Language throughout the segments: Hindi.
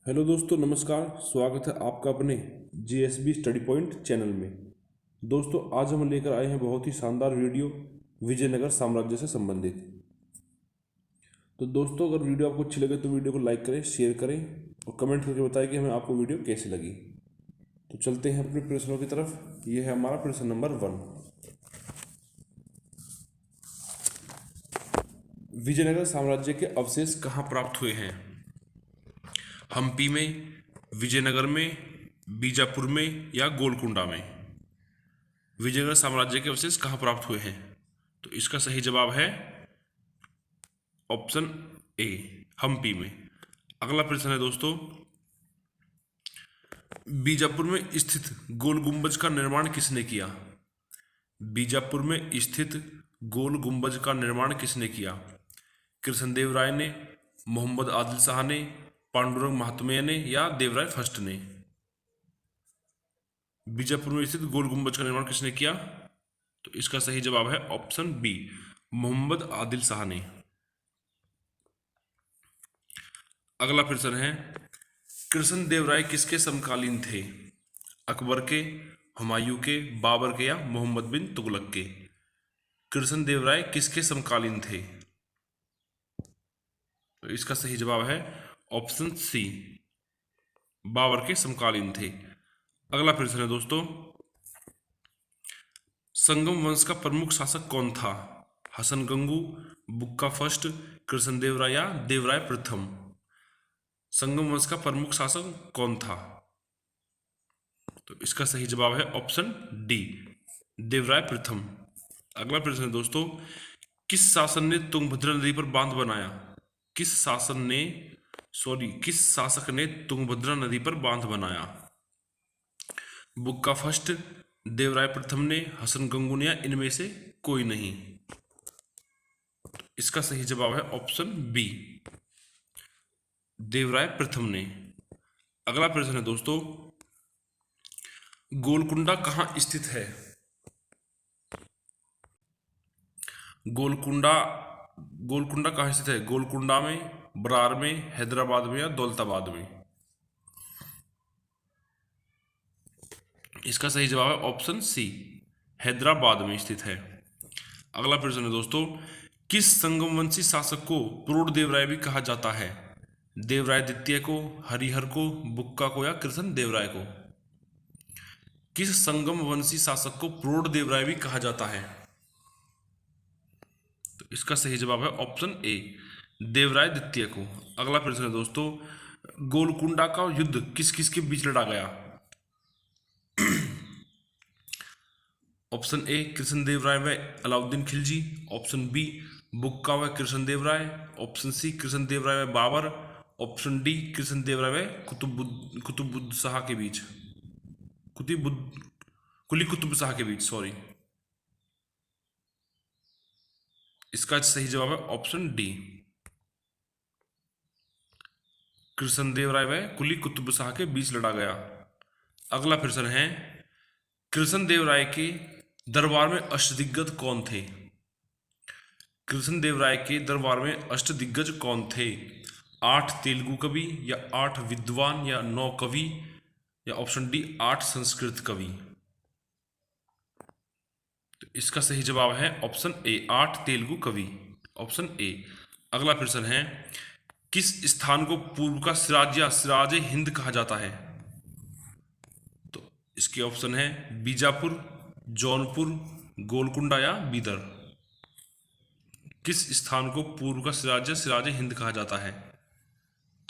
हेलो दोस्तों, नमस्कार। स्वागत है आपका अपने जीएसबी स्टडी पॉइंट चैनल में। दोस्तों, आज हम लेकर आए हैं बहुत ही शानदार वीडियो विजयनगर साम्राज्य से संबंधित। तो दोस्तों, अगर वीडियो आपको अच्छी लगे तो वीडियो को लाइक करें, शेयर करें और कमेंट करके बताएं कि हमें आपको वीडियो कैसी लगी। तो चलते हैं अपने प्रश्नों की तरफ। ये है हमारा प्रश्न नंबर 1। विजयनगर साम्राज्य के अवशेष कहाँ प्राप्त हुए हैं? हम्पी में, विजयनगर में, बीजापुर में या गोलकुंडा में? विजयनगर साम्राज्य के अवशेष कहाँ प्राप्त हुए हैं? तो इसका सही जवाब है ऑप्शन ए, हम्पी में। अगला प्रश्न है दोस्तों, बीजापुर में स्थित गोल गुंबज का निर्माण किसने किया? बीजापुर में स्थित गोल गुंबज का निर्माण किसने किया? कृष्णदेव राय ने, मोहम्मद आदिल शाह ने, पांडुरंग महात्मेय ने या देवराय फर्स्ट ने? बीजापुर में स्थित गोल गुंबज का निर्माण किसने किया? तो इसका सही जवाब है ऑप्शन बी, मोहम्मद आदिल शाह ने। अगला प्रश्न है, कृष्णदेव राय किसके समकालीन थे? अकबर के, हुमायूं के, बाबर के या मोहम्मद बिन तुगलक के? कृष्णदेव राय किसके समकालीन थे? तो इसका सही जवाब है ऑप्शन सी, बाबर के समकालीन थे। अगला प्रश्न है दोस्तों, संगम वंश का प्रमुख शासक कौन था? हसन गंगू, बुक्का फर्स्ट, कृष्णदेव राय या देवराय प्रथम? संगम वंश का प्रमुख शासक कौन था? तो इसका सही जवाब है ऑप्शन डी, देवराय प्रथम। अगला प्रश्न है दोस्तों, किस शासन ने तुंगभद्रा नदी पर बांध बनाया? किस शासक ने तुंगभद्रा नदी पर बांध बनाया? बुक्का फर्स्ट, देवराय प्रथम ने, हसन गंगू ने या इनमें से कोई नहीं? तो इसका सही जवाब है ऑप्शन बी, देवराय प्रथम ने। अगला प्रश्न है दोस्तों, गोलकुंडा कहाँ स्थित है? गोलकुंडा गोलकुंडा कहाँ स्थित है? गोलकुंडा में, बरार में, हैदराबाद में या दौलताबाद में? इसका सही जवाब है ऑप्शन सी, हैदराबाद में स्थित है। अगला प्रश्न है दोस्तों, किस संगमवंशी शासक को प्रोढ़ देवराय भी कहा जाता है? देवराय द्वितीय को, हरिहर को, बुक्का को या कृष्ण देवराय को? किस संगम वंशी शासक को प्रोढ़ देवराय भी कहा जाता है? तो इसका सही जवाब है ऑप्शन ए, देवराय द्वितीय को। अगला प्रश्न है दोस्तों, गोलकुंडा का युद्ध किस किस के बीच लड़ा गया? ऑप्शन ए, कृष्णदेव राय व अलाउद्दीन खिलजी। ऑप्शन बी, बुक्का व कृष्णदेव राय। ऑप्शन सी, कृष्णदेव राय व बाबर। ऑप्शन डी, कृष्णदेव राय व कुतुबुद्द शाह के बीच, कुली कुतुब शाह के बीच, सॉरी। इसका सही जवाब है ऑप्शन डी, कृष्णदेव राय व कुली कुतुब शाह के बीच लड़ा गया। अगला प्रश्न है, कृष्णदेव राय के दरबार में अष्टदिग्गज कौन थे? कृष्णदेव राय के दरबार में अष्टदिग्गज कौन थे? 8 तेलुगु कवि या 8 विद्वान या 9 कवि या ऑप्शन डी 8 संस्कृत कवि? तो इसका सही जवाब है ऑप्शन ए, 8 तेलुगु कवि, ऑप्शन ए। अगला प्रश्न है, किस स्थान को पूर्व का सिराज या सिराज हिंद कहा जाता है? तो इसके ऑप्शन है बीजापुर, जौनपुर, गोलकुंडा या बीदर? किस स्थान को पूर्व का सिराज या सिराज हिंद कहा जाता है?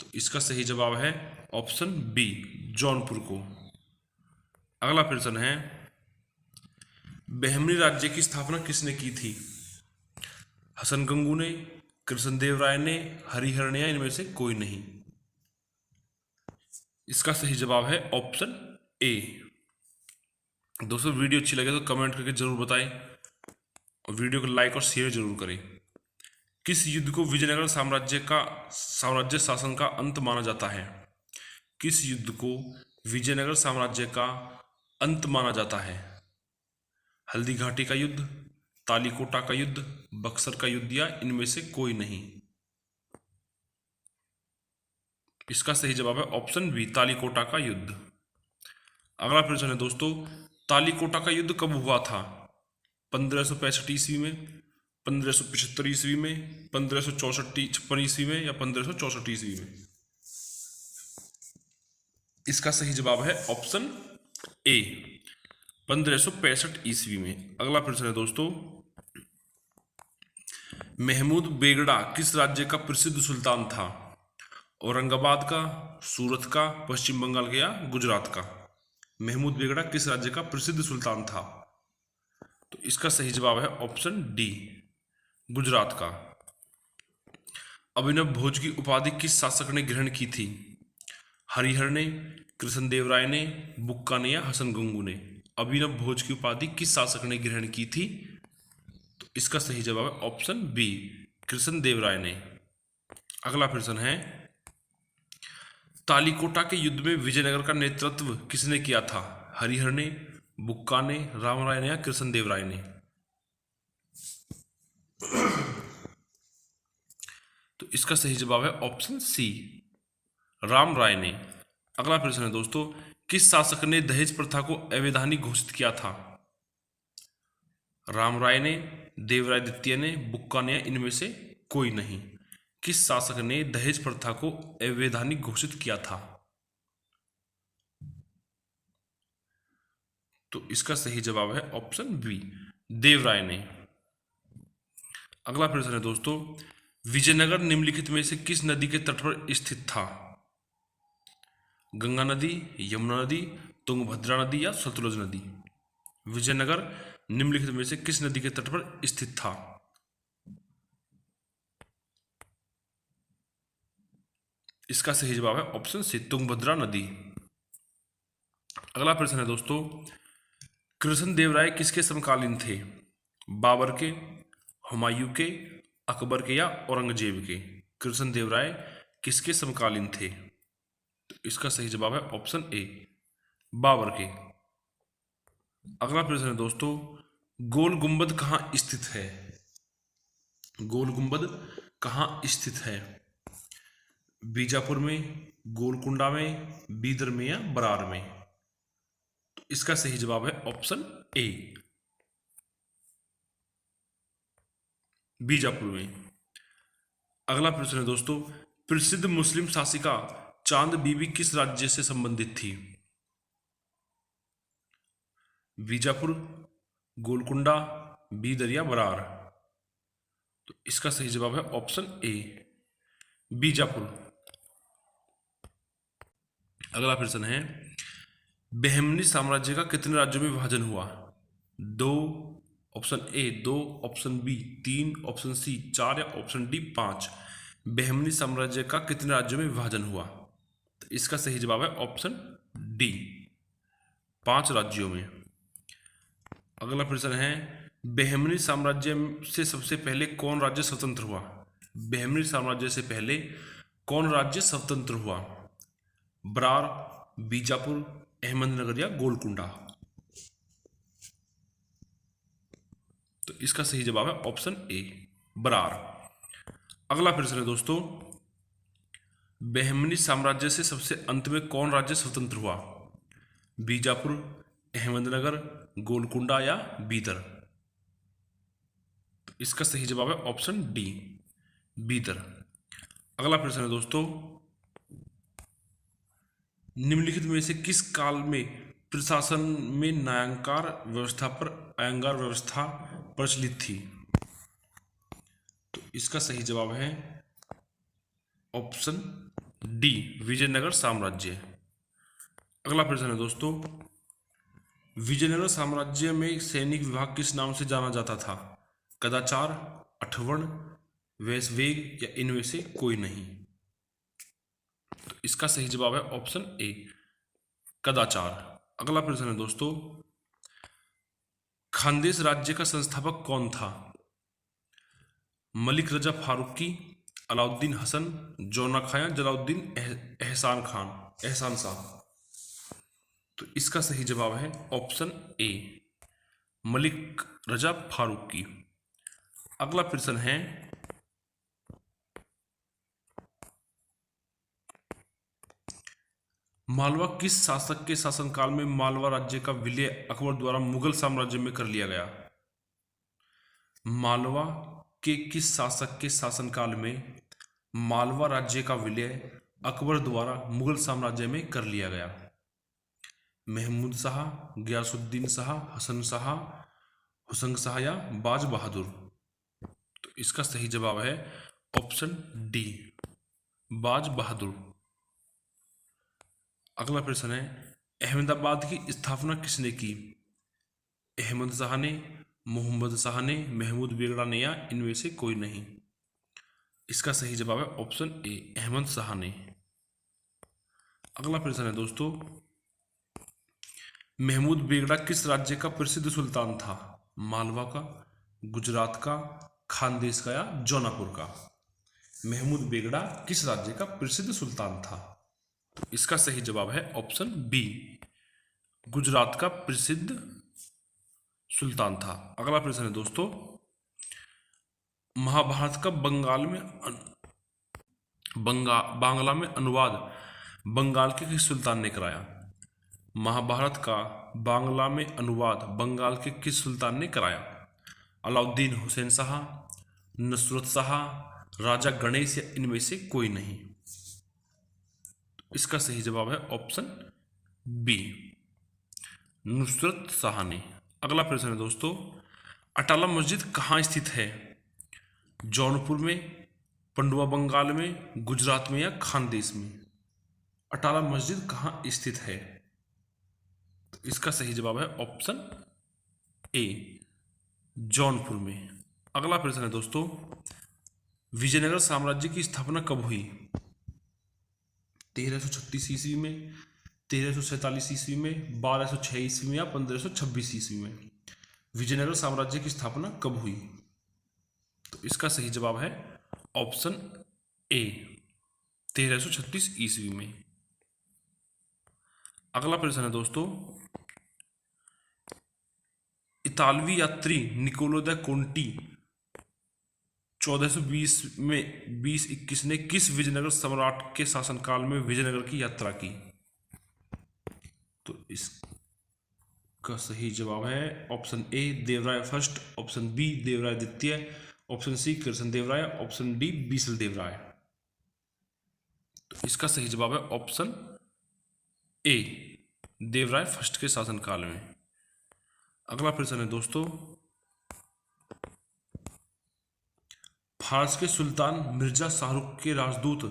तो इसका सही जवाब है ऑप्शन बी, जौनपुर को। अगला प्रश्न है, बहमनी राज्य की स्थापना किसने की थी? हसन गंगू ने, कृष्णदेव राय ने, हरिहर ने या इनमें से कोई नहीं? इसका सही जवाब है ऑप्शन ए। दोस्तों, वीडियो अच्छी लगे तो कमेंट करके जरूर बताएं और वीडियो को लाइक और शेयर जरूर करें। किस युद्ध को विजयनगर साम्राज्य शासन का अंत माना जाता है? किस युद्ध को विजयनगर साम्राज्य का अंत माना जाता है? हल्दी घाटी का युद्ध, तालीकोटा का युद्ध, बक्सर का युद्ध या इनमें से कोई नहीं? इसका सही जवाब है ऑप्शन बी, तालीकोटा का युद्ध। अगला प्रश्न है दोस्तों, तालीकोटा का युद्ध कब हुआ था? 1565 ईस्वी में, 1575 ईस्वी में, 1564 ईस्वी में या 1564 ईस्वी में? इसका सही जवाब है ऑप्शन ए, 1565 ईस्वी में। अगला प्रश्न है दोस्तों, महमूद बेगड़ा किस राज्य का प्रसिद्ध सुल्तान था? औरंगाबाद का, सूरत का, पश्चिम बंगाल का या गुजरात का? महमूद बेगड़ा किस राज्य का प्रसिद्ध सुल्तान था? तो इसका सही जवाब है ऑप्शन डी, गुजरात का। अभिनव भोज की उपाधि किस शासक ने ग्रहण की थी? हरिहर ने, कृष्णदेवराय ने, बुक्का ने या हसन गंगू ने? अभिनव भोज की उपाधि किस शासक ने ग्रहण की थी? तो इसका सही जवाब है ऑप्शन बी, कृष्णदेवराय ने। अगला प्रश्न है, तालीकोटा के युद्ध में विजयनगर का नेतृत्व किसने किया था? हरिहर ने, बुक्का ने, रामराय ने या कृष्णदेवराय ने? तो इसका सही जवाब है ऑप्शन सी, रामराय ने। अगला प्रश्न है दोस्तों, किस शासक ने दहेज प्रथा को अवैधानिक घोषित किया था? रामराय ने, देवराय द्वितीय ने, बुक्का ने या इनमें से कोई नहीं? किस शासक ने दहेज प्रथा को अवैधानिक घोषित किया था? तो इसका सही जवाब है ऑप्शन बी, देवराय ने। अगला प्रश्न है दोस्तों, विजयनगर निम्नलिखित में से किस नदी के तट पर स्थित था? गंगा नदी, यमुना नदी, तुंगभद्रा नदी या सतलुज नदी? विजयनगर निम्नलिखित में से किस नदी के तट पर स्थित था? इसका सही जवाब है ऑप्शन सी, तुंगभद्रा नदी। अगला प्रश्न है दोस्तों, कृष्णदेवराय किसके समकालीन थे? बाबर के, हुमायूं के, अकबर के या औरंगजेब के? कृष्णदेवराय किसके समकालीन थे? तो इसका सही जवाब है ऑप्शन ए, बाबर के। अगला प्रश्न है दोस्तों, गोल गुंबद कहाँ स्थित है? गोल गुंबद कहाँ स्थित है? बीजापुर में, गोलकुंडा में, बीदर में या बरार में? तो इसका सही जवाब है ऑप्शन ए, बीजापुर में। अगला प्रश्न है दोस्तों, प्रसिद्ध मुस्लिम शासिका चांद बीबी किस राज्य से संबंधित थी? बीजापुर, गोलकुंडा, बीदर या बरार? तो इसका सही जवाब है ऑप्शन ए, बीजापुर। अगला प्रश्न है, बहमनी साम्राज्य का कितने राज्यों में विभाजन हुआ? 2, option A 2, option B 3, option C 4 या ऑप्शन डी 5? बहमनी साम्राज्य का कितने राज्यों में विभाजन हुआ? तो इसका सही जवाब है ऑप्शन डी, 5 राज्यों में। अगला प्रश्न है, बहमनी साम्राज्य से सबसे पहले कौन राज्य स्वतंत्र हुआ? बहमनी साम्राज्य से पहले कौन राज्य स्वतंत्र हुआ? बरार, बीजापुर, अहमदनगर या गोलकुंडा? तो इसका सही जवाब है ऑप्शन ए, बरार। अगला प्रश्न है दोस्तों, बहमनी साम्राज्य से सबसे अंत में कौन राज्य स्वतंत्र हुआ? बीजापुर, अहमदनगर, गोलकुंडा या बीदर? तो इसका सही जवाब है ऑप्शन डी, बीदर। अगला प्रश्न है दोस्तों, निम्नलिखित में से किस काल में प्रशासन में न्यायाकार व्यवस्था पर अयंगार व्यवस्था प्रचलित थी? तो इसका सही जवाब है ऑप्शन डी, विजयनगर साम्राज्य। अगला प्रश्न है दोस्तों, विजयनगर साम्राज्य में सैनिक विभाग किस नाम से जाना जाता था? कदाचार, अठवर्ण, वैशवेग या इनमें से कोई नहीं? तो इसका सही जवाब है ऑप्शन ए, कदाचार। अगला प्रश्न है दोस्तों, खानदेश राज्य का संस्थापक कौन था? मलिक रजा फारूकी, अलाउद्दीन हसन, जौना खां या जलाउद्दीन एहसान शाह? तो इसका सही जवाब है ऑप्शन ए, मलिक रजा फारूकी। अगला प्रश्न है, मालवा किस शासक के शासनकाल में मालवा राज्य का विलय अकबर द्वारा मुगल साम्राज्य में कर लिया गया? मालवा के किस शासक के शासनकाल में मालवा राज्य का विलय अकबर द्वारा मुगल साम्राज्य में कर लिया गया? महमूद शाह, गयासुद्दीन शाह, हसन शाह, हुसैन शाह या बाज बहादुर? तो इसका सही जवाब है ऑप्शन डी, बाज बहादुर। अगला प्रश्न है, अहमदाबाद की स्थापना किसने की? अहमद शाह ने, मोहम्मद शाह ने, महमूद बेगड़ा ने या इनमें से कोई नहीं? इसका सही जवाब है ऑप्शन ए, अहमद शाह ने। अगला प्रश्न है दोस्तों, महमूद बेगड़ा किस राज्य का प्रसिद्ध सुल्तान था? मालवा का, गुजरात का, खानदेश का या जौनपुर का? महमूद बेगड़ा किस राज्य का प्रसिद्ध सुल्तान था? तो इसका सही जवाब है ऑप्शन बी, गुजरात का प्रसिद्ध सुल्तान था। अगला प्रश्न है दोस्तों, महाभारत का बांग्ला में अनुवाद बंगाल के किस सुल्तान ने कराया? महाभारत का बांग्ला में अनुवाद बंगाल के किस सुल्तान ने कराया? अलाउद्दीन हुसैन शाह, नुसरत शाह, राजा गणेश या इनमें से कोई नहीं? इसका सही जवाब है ऑप्शन बी, नुसरत शाह ने। अगला प्रश्न है दोस्तों, अटाला मस्जिद कहाँ स्थित है? जौनपुर में, पंडुआ बंगाल में, गुजरात में या खानदेश में? अटाला मस्जिद कहाँ स्थित है? तो इसका सही जवाब है ऑप्शन ए, जौनपुर में। अगला प्रश्न है दोस्तों, विजयनगर साम्राज्य की स्थापना कब हुई? 1336 ईस्वी में, 1347 ईस्वी में, 1206 ईस्वी में या 1526 ईस्वी में? विजयनगर साम्राज्य की स्थापना कब हुई? तो इसका सही जवाब है ऑप्शन ए, 1336 ईस्वी में। अगला प्रश्न है दोस्तों, इतालवी यात्री निकोलो द कोंटी 1420 में 2021 ने किस विजयनगर सम्राट के शासनकाल में विजयनगर की यात्रा की? तो इसका सही जवाब है option A, Devaraya first, option B Devaraya द्वितीय, option C Krishnadevaraya, option D Bisaldevaraya. तो इसका सही जवाब है ऑप्शन ए, देवराय फर्स्ट के शासनकाल में। अगला प्रश्न है दोस्तों, फारस के सुल्तान मिर्जा शाहरुख के राजदूत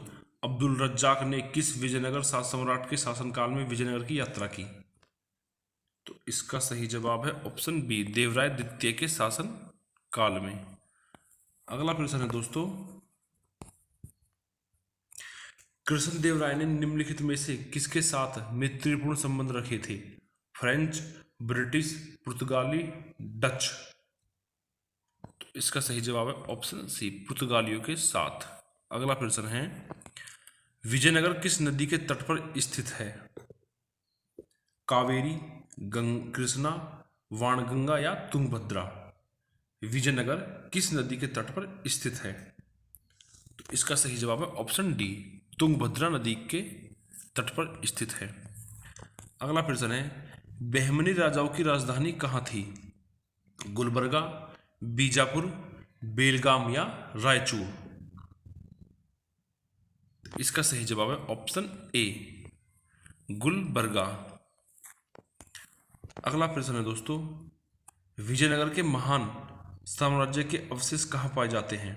अब्दुल रज्जाक ने किस विजयनगर सम्राट के शासनकाल में विजयनगर की यात्रा की? तो इसका सही जवाब है ऑप्शन बी, देवराय द्वितीय के शासन काल में। अगला प्रश्न है दोस्तों, कृष्णदेवराय ने निम्नलिखित में से किसके साथ मैत्रीपूर्ण संबंध रखे थे? फ्रेंच, ब्रिटिश, पुर्तगाली, डच? तो इसका सही जवाब है ऑप्शन सी, पुर्तगालियों के साथ। अगला प्रश्न है, विजयनगर किस नदी के तट पर स्थित है? कावेरी, कृष्णा, वाणगंगा या तुंगभद्रा? विजयनगर किस नदी के तट पर स्थित है? तो इसका सही जवाब है ऑप्शन डी, तुंगभद्रा नदी के तट पर स्थित है। अगला प्रश्न है, बहमनी राजाओं की राजधानी कहाँ थी? गुलबर्गा, बीजापुर, बेलगाम या रायचूर? इसका सही जवाब है ऑप्शन ए, गुलबर्गा। अगला प्रश्न है दोस्तों, विजयनगर के महान साम्राज्य के अवशेष कहाँ पाए जाते हैं?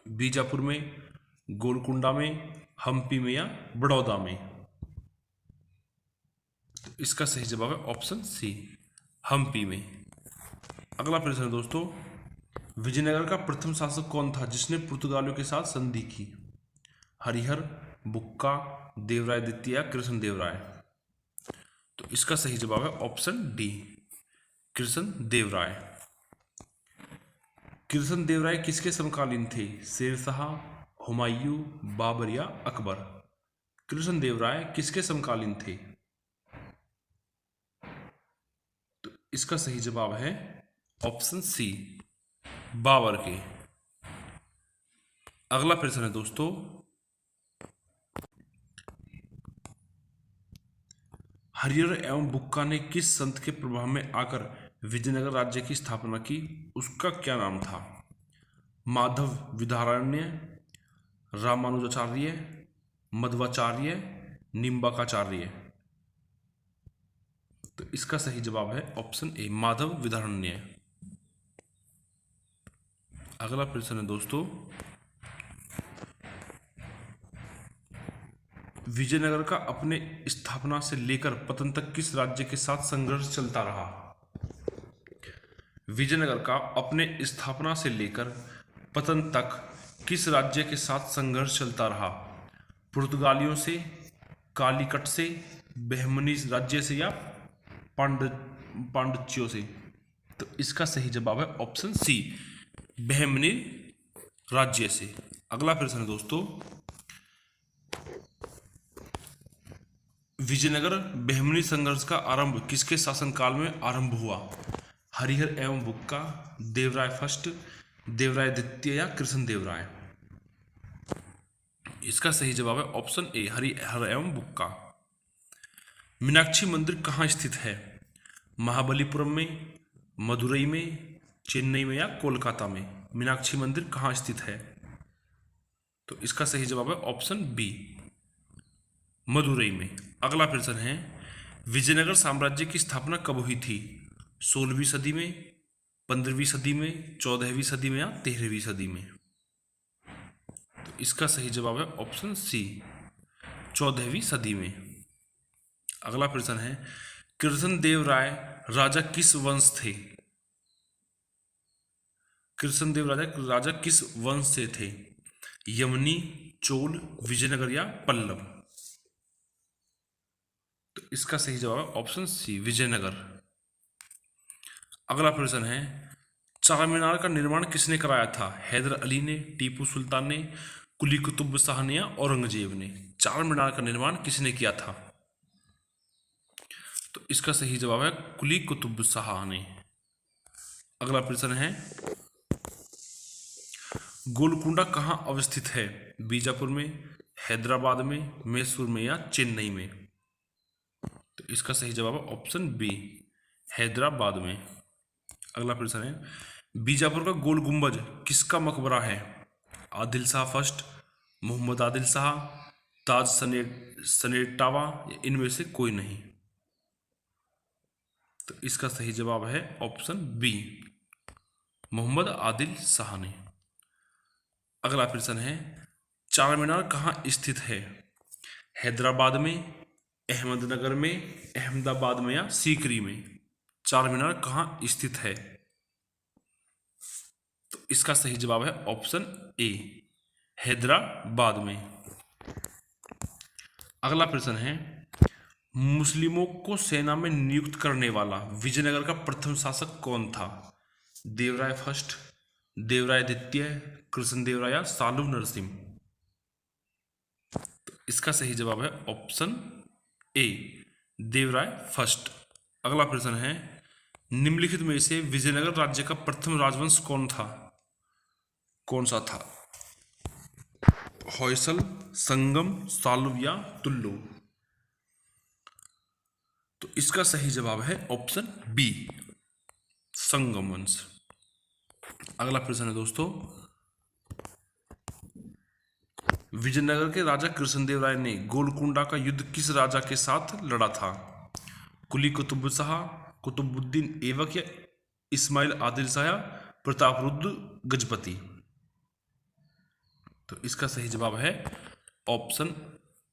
बीजापुर में, गोलकुंडा में, हम्पी में या बड़ौदा में? तो इसका सही जवाब है ऑप्शन सी, हम्पी में। अगला प्रश्न है दोस्तों, विजयनगर का प्रथम शासक कौन था जिसने पुर्तगालियों के साथ संधि की? हरिहर, बुक्का, देवराय द्वितीय या कृष्णदेवराय? तो इसका सही जवाब है ऑप्शन डी, कृष्णदेवराय। कृष्णदेवराय किसके समकालीन थे? शेरशाह, हुमायूं, बाबर या अकबर? कृष्णदेवराय किसके समकालीन थे? तो इसका सही जवाब है ऑप्शन सी, बाबर के। अगला प्रश्न है दोस्तों, हरिहर एवं बुक्का ने किस संत के प्रभाव में आकर विजयनगर राज्य की स्थापना की, उसका क्या नाम था? माधव विद्यारण्य, रामानुजाचार्य, मध्वाचार्य, निम्बाकाचार्य। तो इसका सही जवाब है ऑप्शन ए, माधव विद्यारण्य। अगला प्रश्न है दोस्तों, विजयनगर का अपने स्थापना से लेकर पतन तक किस राज्य के साथ संघर्ष चलता रहा? विजयनगर का अपने स्थापना से लेकर पतन तक किस राज्य के साथ संघर्ष चलता रहा? पुर्तगालियों से, कालीकट से, बहमनी राज्य से या पांडुच्यों से? तो इसका सही जवाब है ऑप्शन सी, बहमनी राज्य से। अगला प्रश्न है दोस्तों, विजयनगर बहमनी संघर्ष का आरंभ किसके शासनकाल में आरंभ हुआ? हरिहर एवं बुक्का, देवराय फर्स्ट, देवराय द्वितीय या कृष्णदेवराय? इसका सही जवाब है ऑप्शन ए, हरिहर एवं बुक्का। मीनाक्षी मंदिर कहाँ स्थित है? महाबलीपुरम में, मदुरई में, चेन्नई में या कोलकाता में? मीनाक्षी मंदिर कहाँ स्थित है? तो इसका सही जवाब है ऑप्शन बी, मदुरई में। अगला प्रश्न है, विजयनगर साम्राज्य की स्थापना कब हुई थी? 16वीं सदी में, 15वीं सदी में, 14वीं सदी में या 13वीं सदी में? तो इसका सही जवाब है ऑप्शन सी, 14वीं सदी में। अगला प्रश्न है, कृष्णदेवराय राजा किस वंश थे? कृष्णदेवराय राजा किस वंश से थे? यमनी, चोल, विजयनगर या पल्लव? तो इसका सही जवाब है ऑप्शन सी, विजयनगर। अगला प्रश्न है, चार मीनार का निर्माण किसने कराया था? हैदर अली ने, टीपू सुल्तान ने, कुली कुतुब शाह ने या औरंगजेब ने? चार मीनार का निर्माण किसने किया था? तो इसका सही जवाब है कुली कुतुब शाह ने। अगला प्रश्न है, गोलकुंडा कहाँ अवस्थित है? बीजापुर में, हैदराबाद में, मैसूर में या चेन्नई में? तो इसका सही जवाब है ऑप्शन बी, हैदराबाद में। अगला प्रश्न है, बीजापुर का गोल गुंबज किसका मकबरा है? आदिल शाह फर्स्ट, मोहम्मद आदिल शाह, ताज सनेटावा या इनमें से कोई नहीं? तो इसका सही जवाब है ऑप्शन बी, मोहम्मद आदिल शाह ने। अगला प्रश्न है, चार मीनार कहाँ स्थित है? हैदराबाद में, अहमदनगर में, अहमदाबाद में या सीकरी में? चार मीनार कहाँ स्थित है? तो इसका सही जवाब है ऑप्शन ए, हैदराबाद में। अगला प्रश्न है, मुस्लिमों को सेना में नियुक्त करने वाला विजयनगर का प्रथम शासक कौन था? देवराय फर्स्ट, देवराय द्वितीय, कृष्णदेवराय या सालू नरसिंह? तो इसका सही जवाब है ऑप्शन ए, देवराय फर्स्ट। अगला प्रश्न है, निम्नलिखित में से विजयनगर राज्य का प्रथम राजवंश कौन था? कौन सा था? होयसल, संगम, सालुव या तुल्लु? तो इसका सही जवाब है ऑप्शन बी, संगम वंश। अगला प्रश्न है दोस्तों, विजयनगर के राजा कृष्णदेवराय ने गोलकुंडा का युद्ध किस राजा के साथ लड़ा था? कुली कुतुब शाह, कुतुबुद्दीन ऐबक या इस्माइल आदिल शाह या प्रतापरुद्र गजपति? तो इसका सही जवाब है ऑप्शन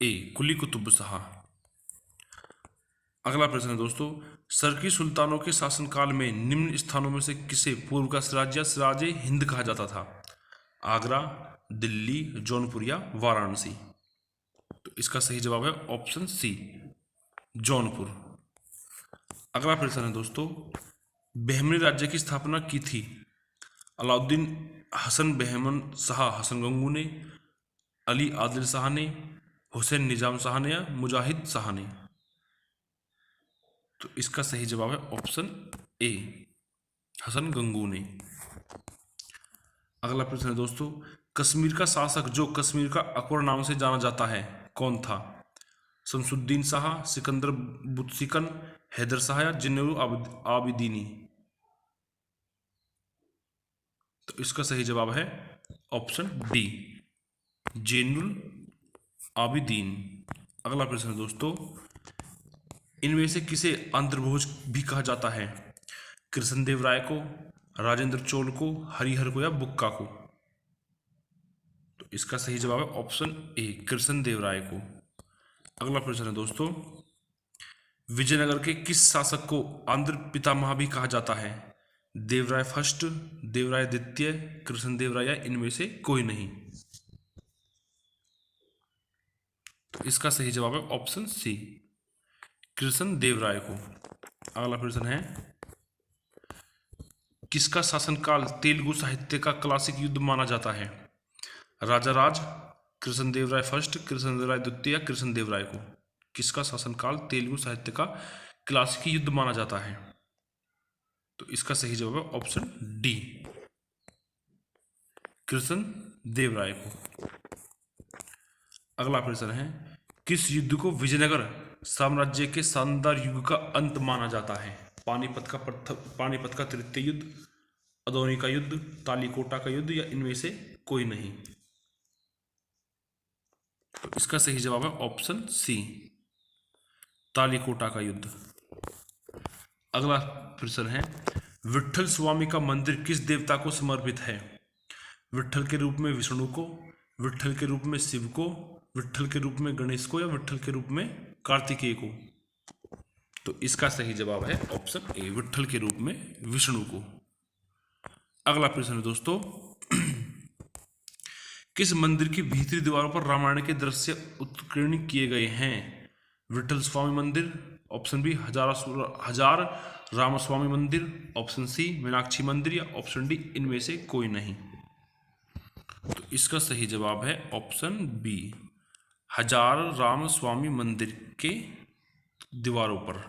ए, कुली कुतुब शाह। अगला प्रश्न है दोस्तों, सरकी सुल्तानों के शासनकाल में निम्न स्थानों में से किसे पूर्व का सिराज या सिराज हिंद कहा जाता था? आगरा, दिल्ली, जौनपुर या वाराणसी? तो इसका सही जवाब है ऑप्शन सी, जौनपुर। अगला प्रश्न है दोस्तों, बहमनी राज्य की स्थापना की थी अलाउद्दीन हसन बहमन शाह हसन गंगू ने, अली आदिल शाह ने, हुसैन निजाम शाह ने या मुजाहिद शाह ने? तो इसका सही जवाब है ऑप्शन ए, हसन गंगू ने। अगला प्रश्न है दोस्तों, कश्मीर का शासक जो कश्मीर का अकबर नाम से जाना जाता है कौन था? शमसुद्दीन शाह, सिकंदर बुत्सिकन, हैदर शाह या जैनुल आबिदीनी। तो इसका सही जवाब है ऑप्शन डी, जैनुल आबिदीन। अगला प्रश्न है दोस्तों, इनमें से किसे आंध्रभोज भी कहा जाता है? कृष्णदेव राय को, राजेंद्र चोल को, हरिहर को या बुक्का को? तो इसका सही जवाब है ऑप्शन ए, कृष्णदेव राय को। अगला प्रश्न है दोस्तों, विजयनगर के किस शासक को आंध्र पितामह भी कहा जाता है? देवराय फर्स्ट, देवराय द्वितीय, कृष्णदेव राय या इनमें से कोई नहीं? तो इसका सही जवाब है ऑप्शन सी, कृष्णदेव राय को। अगला प्रश्न है, किसका शासनकाल तेलुगु साहित्य का क्लासिक युद्ध माना जाता है? राजा राज, कृष्णदेव राय फर्स्ट, कृष्णदेव राय द्वितीय या कृष्णदेव राय को? किसका शासनकाल तेलुगु साहित्य का क्लासिक युद्ध माना जाता है? तो इसका सही जवाब है ऑप्शन डी, कृष्णदेव राय को। अगला प्रश्न है, किस युद्ध को विजयनगर साम्राज्य के शानदार युग का अंत माना जाता है? पानीपत का तृतीय युद्ध, अदौनी का युद्ध, तालीकोटा का युद्ध या इनमें से कोई नहीं? तो इसका सही जवाब है ऑप्शन सी, तालीकोटा का युद्ध। अगला प्रश्न है, विट्ठल स्वामी का मंदिर किस देवता को समर्पित है? विट्ठल के रूप में विष्णु को, विट्ठल के रूप में शिव को, विट्ठल के रूप में गणेश को या विट्ठल के रूप में कार्तिकेय को? तो इसका सही जवाब है ऑप्शन ए, विट्ठल के रूप में विष्णु को। अगला प्रश्न है दोस्तों, किस मंदिर की भीतरी दीवारों पर रामायण के दृश्य उत्कीर्ण किए गए हैं? विट्ठल स्वामी मंदिर, ऑप्शन बी हजार रामस्वामी मंदिर, ऑप्शन सी मीनाक्षी मंदिर या ऑप्शन डी इनमें से कोई नहीं? तो इसका सही जवाब है ऑप्शन बी, हजार रामस्वामी मंदिर के दीवारों पर।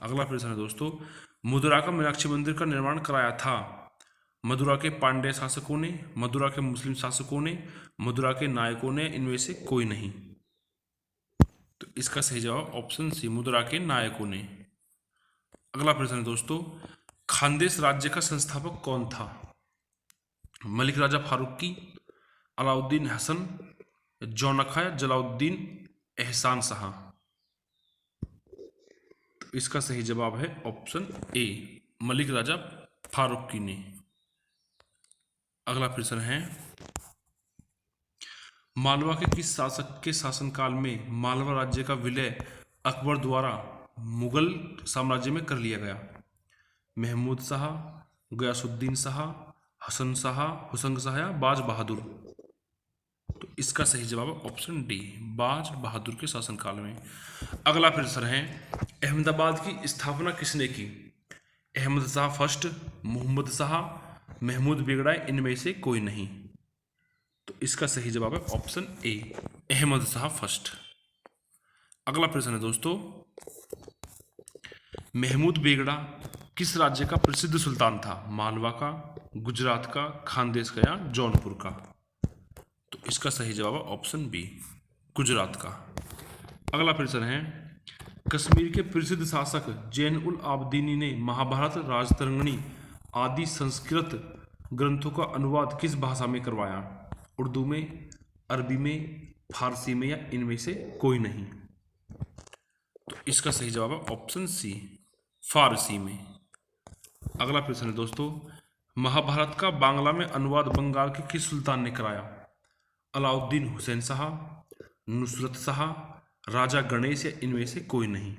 अगला प्रश्न है दोस्तों, मदुरा का मीनाक्षी मंदिर का निर्माण कराया था? मदुरा के पांड्य शासकों ने, मदुरा के मुस्लिम शासकों ने, मदुरा के नायकों ने, इनमें से कोई नहीं? तो इसका सही जवाब ऑप्शन सी, मदुरा के नायकों ने। अगला प्रश्न है दोस्तों, खानदेश राज्य का संस्थापक कौन था? मलिक राजा फारूकी, अलाउद्दीन हसन, जौनका या जलाउद्दीन एहसान शाह? तो इसका सही जवाब है ऑप्शन ए, मलिक राजा फारूकी ने। अगला प्रश्न है, मालवा के किस शासक के शासनकाल में मालवा राज्य का विलय अकबर द्वारा मुगल साम्राज्य में कर लिया गया? महमूद शाह, गयासुद्दीन शाह, हसन शाह, हुसैन शाह या बाज बहादुर? तो इसका सही जवाब है ऑप्शन डी, बाज बहादुर के शासनकाल में। अगला प्रश्न है, अहमदाबाद की स्थापना किसने की? अहमद शाह फर्स्ट, मोहम्मद शाह, महमूद बेगड़ा, इनमें से कोई नहीं? तो इसका सही जवाब है option A, Ahmad Shah first. अगला प्रश्न है दोस्तों, महमूद बेगड़ा किस राज्य का प्रसिद्ध सुल्तान था? मालवा का, गुजरात का, खानदेश का या जौनपुर का? तो इसका सही जवाब है ऑप्शन बी, गुजरात का। अगला प्रश्न है, कश्मीर के प्रसिद्ध शासक जैन उल आबदीनी ने महाभारत, राजतरंगिणी आदि संस्कृत ग्रंथों का अनुवाद किस भाषा में करवाया? उर्दू में, अरबी में, फारसी में या इनमें से कोई नहीं? तो इसका सही जवाब है ऑप्शन सी, फारसी में। अगला प्रश्न है दोस्तों, महाभारत का बांग्ला में अनुवाद बंगाल के किस सुल्तान ने कराया? अलाउद्दीन हुसैन शाह, नुसरत शाह, राजा गणेश या इनमें से कोई नहीं?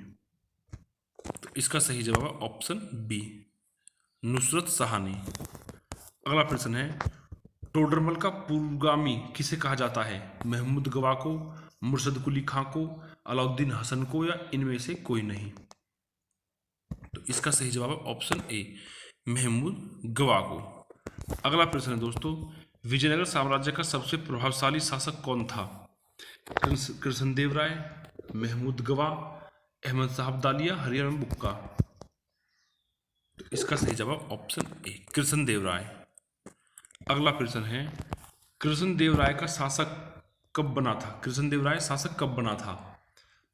तो इसका सही जवाब है ऑप्शन बी, नुसरत शाह ने। अगला प्रश्न है, टोडरमल का पूर्वगामी किसे कहा जाता है? महमूद गवा को, मुर्शद कुली खां को, अलाउद्दीन हसन को या इनमें से कोई नहीं? तो इसका सही जवाब है ऑप्शन ए, महमूद गवा को। अगला प्रश्न है दोस्तों, विजयनगर साम्राज्य का सबसे प्रभावशाली शासक कौन था? कृष्णदेव राय, महमूद गवा, अहमद शाह अब्दाली, हरिहर बुक्का? तो इसका सही जवाब ऑप्शन ए, कृष्णदेव राय। अगला प्रश्न है, कृष्णदेव राय का शासक कब बना था? कृष्णदेवराय शासक कब बना था?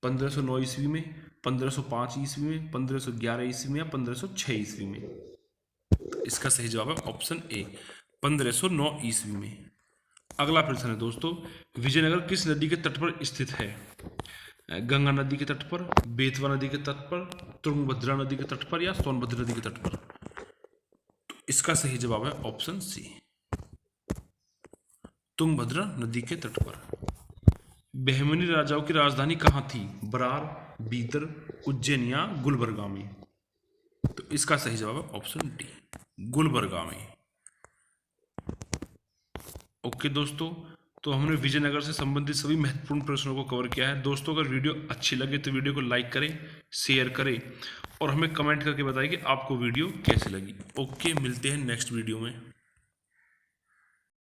1509 ईस्वी में, 1505 ईस्वी में, 1511 ईस्वी में या 1506 ईस्वी में? तो इसका सही जवाब है ऑप्शन ए, 1509 ईस्वी में। अगला प्रश्न है दोस्तों, विजयनगर किस नदी के तट पर स्थित है? गंगा नदी के तट पर, बेतवा नदी के तट पर, तुंगभद्रा नदी के तट पर या सोनभद्र नदी के तट पर? तो इसका सही जवाब है ऑप्शन सी, तुंगभद्रा नदी के तट पर। बहमनी राजाओं की राजधानी कहाँ थी? बरार, बीदर, उज्जैन या गुलबर्गा में? तो इसका सही जवाब है ऑप्शन डी, गुलबर्गा में। ओके दोस्तों, तो हमने विजयनगर से संबंधित सभी महत्वपूर्ण प्रश्नों को कवर किया है। दोस्तों अगर वीडियो अच्छी लगे तो वीडियो को लाइक करें, शेयर करें और हमें कमेंट करके बताएं कि आपको वीडियो कैसी लगी। ओके, मिलते हैं नेक्स्ट वीडियो में।